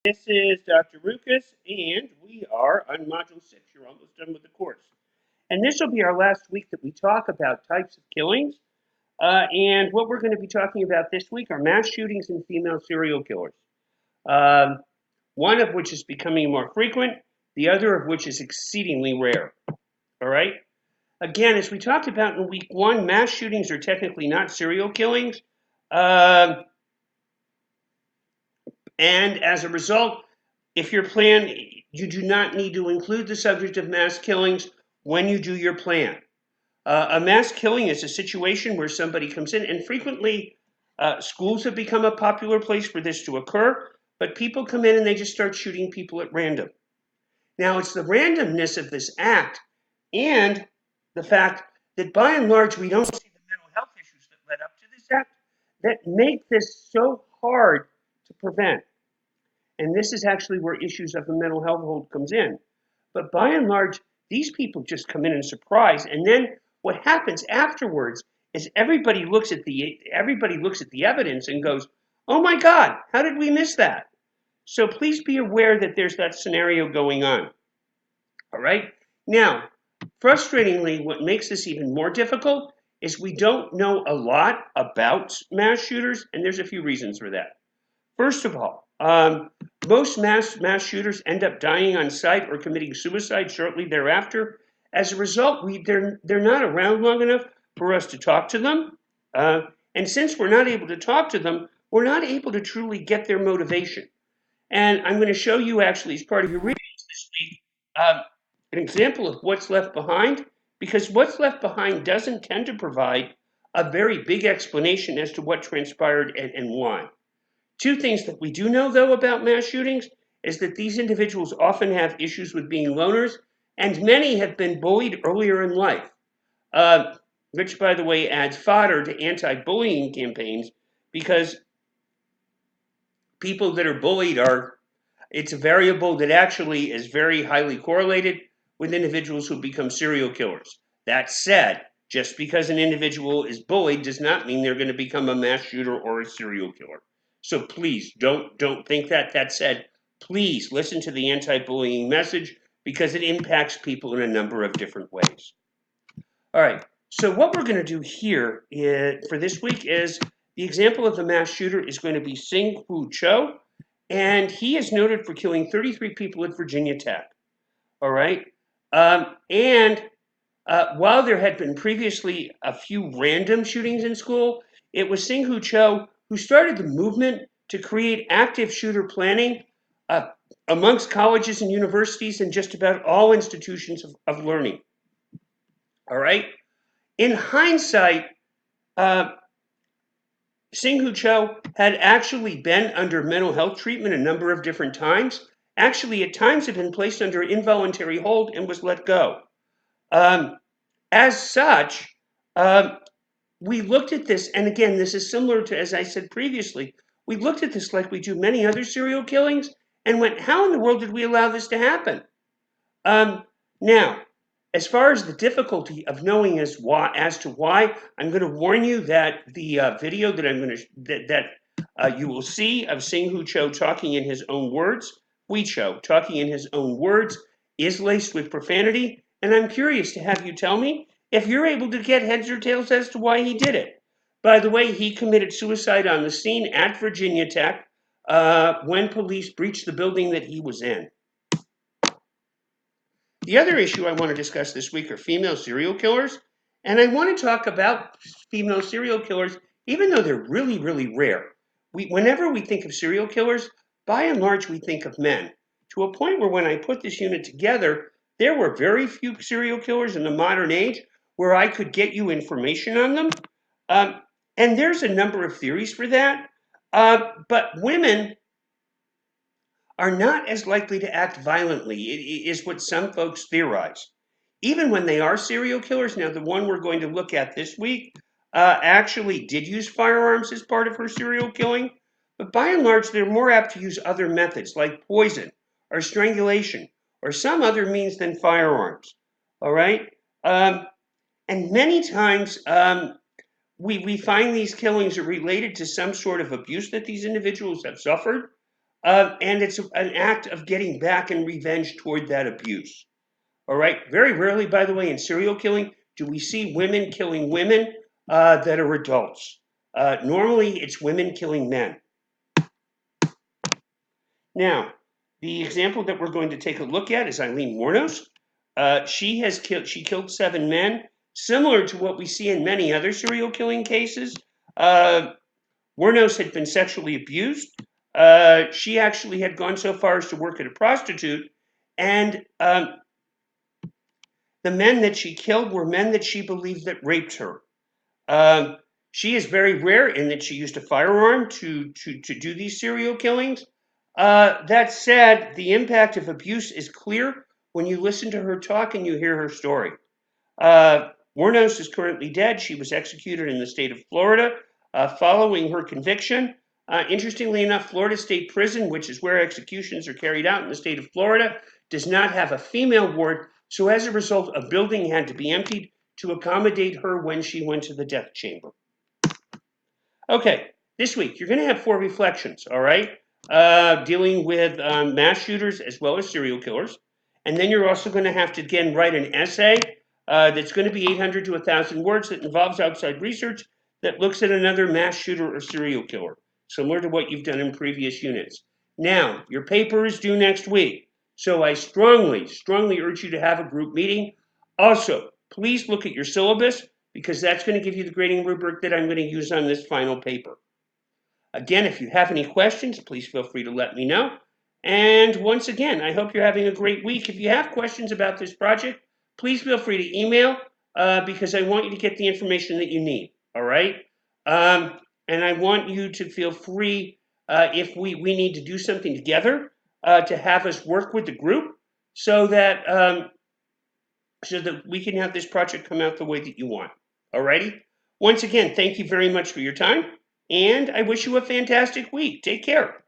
This is Dr. Rukas, and we are on Module 6. You're almost done with the course. And this will be our last week that we talk about types of killings. And what we're going to be talking about this week are mass shootings and female serial killers. Um, one of which is becoming more frequent, the other of which is exceedingly rare. All right? Again, as we talked about in week 1, mass shootings are technically not serial killings. Um, and as a result, if your plan, you do not need to include the subject of mass killings when you do your plan. A mass killing is a situation where somebody comes in, and frequently schools have become a popular place for this to occur, but people come in and they just start shooting people at random. Now, it's the randomness of this act and the fact that by and large we don't see the mental health issues that led up to this act that make this so hard to prevent. And this is actually where issues of the mental health hold comes in. But by and large, these people just come in surprise, and then what happens afterwards is everybody looks at the evidence and goes, "Oh my God, how did we miss that?" So please be aware that there's that scenario going on. All right. Now, frustratingly, what makes this even more difficult is we don't know a lot about mass shooters, and there's a few reasons for that. First of all, most mass shooters end up dying on site or committing suicide shortly thereafter. As a result, they're not around long enough for us to talk to them. And since we're not able to talk to them, we're not able to truly get their motivation. And I'm going to show you actually as part of your readings this week an example of what's left behind, because what's left behind doesn't tend to provide a very big explanation as to what transpired and why. Two things that we do know, though, about mass shootings is that these individuals often have issues with being loners, and many have been bullied earlier in life, which, by the way, adds fodder to anti-bullying campaigns because people that are bullied it's a variable that actually is very highly correlated with individuals who become serial killers. That said, just because an individual is bullied does not mean they're going to become a mass shooter or a serial killer. So please don't think that. That said, please listen to the anti-bullying message because it impacts people in a number of different ways. All right. So what we're going to do here for this week is the example of the mass shooter is going to be Sing-Hu Cho, and he is noted for killing 33 people at Virginia Tech. All right. And while there had been previously a few random shootings in school, it was Sing-Hu Cho who started the movement to create active shooter planning amongst colleges and universities and just about all institutions of learning. All right. In hindsight, Sing-Hu Cho had actually been under mental health treatment a number of different times. Actually, at times had been placed under involuntary hold and was let go. As such, we looked at this, and again, this is similar to, as I said previously, we looked at this like we do many other serial killings and went, how in the world did we allow this to happen? Now, as far as the difficulty of knowing as to why, I'm going to warn you that the video that I'm going to you will see of Sing-Hu Cho talking in his own words, Hui Cho talking in his own words, is laced with profanity, and I'm curious to have you tell me if you're able to get heads or tails as to why he did it. By the way, he committed suicide on the scene at Virginia Tech when police breached the building that he was in. The other issue I want to discuss this week are female serial killers. And I want to talk about female serial killers, even though they're really, really rare. Whenever we think of serial killers, by and large, we think of men. To a point where when I put this unit together, there were very few serial killers in the modern age where I could get you information on them. And there's a number of theories for that. But women are not as likely to act violently, is what some folks theorize. Even when they are serial killers, now the one we're going to look at this week actually did use firearms as part of her serial killing, but by and large, they're more apt to use other methods like poison or strangulation or some other means than firearms. All right? And many times, we find these killings are related to some sort of abuse that these individuals have suffered. and it's an act of getting back and revenge toward that abuse. All right. Very rarely, by the way, in serial killing, do we see women killing women that are adults. Normally, it's women killing men. Now, the example that we're going to take a look at is Eileen Wuornos. She killed 7 men, similar to what we see in many other serial killing cases. Wuornos had been sexually abused. She actually had gone so far as to work at a prostitute, and the men that she killed were men that she believed that raped her. She is very rare in that she used a firearm to do these serial killings. That said, the impact of abuse is clear when you listen to her talk and you hear her story. Wuornos is currently dead. She was executed in the state of Florida following her conviction. Interestingly enough, Florida State Prison, which is where executions are carried out in the state of Florida, does not have a female ward. So as a result, a building had to be emptied to accommodate her when she went to the death chamber. Okay, this week you're going to have 4 reflections, all right? Dealing with mass shooters as well as serial killers. And then you're also going to have to, again, write an essay that's going to be 800 to 1,000 words that involves outside research that looks at another mass shooter or serial killer, similar to what you've done in previous units. Now, your paper is due next week, so I strongly, strongly urge you to have a group meeting. Also, please look at your syllabus because that's going to give you the grading rubric that I'm going to use on this final paper. Again, if you have any questions, please feel free to let me know. And once again, I hope you're having a great week. If you have questions about this project, please feel free to email because I want you to get the information that you need, all right? And I want you to feel free, if we need to do something together, to have us work with the group so that we can have this project come out the way that you want, all righty? Once again, thank you very much for your time. And I wish you a fantastic week. Take care.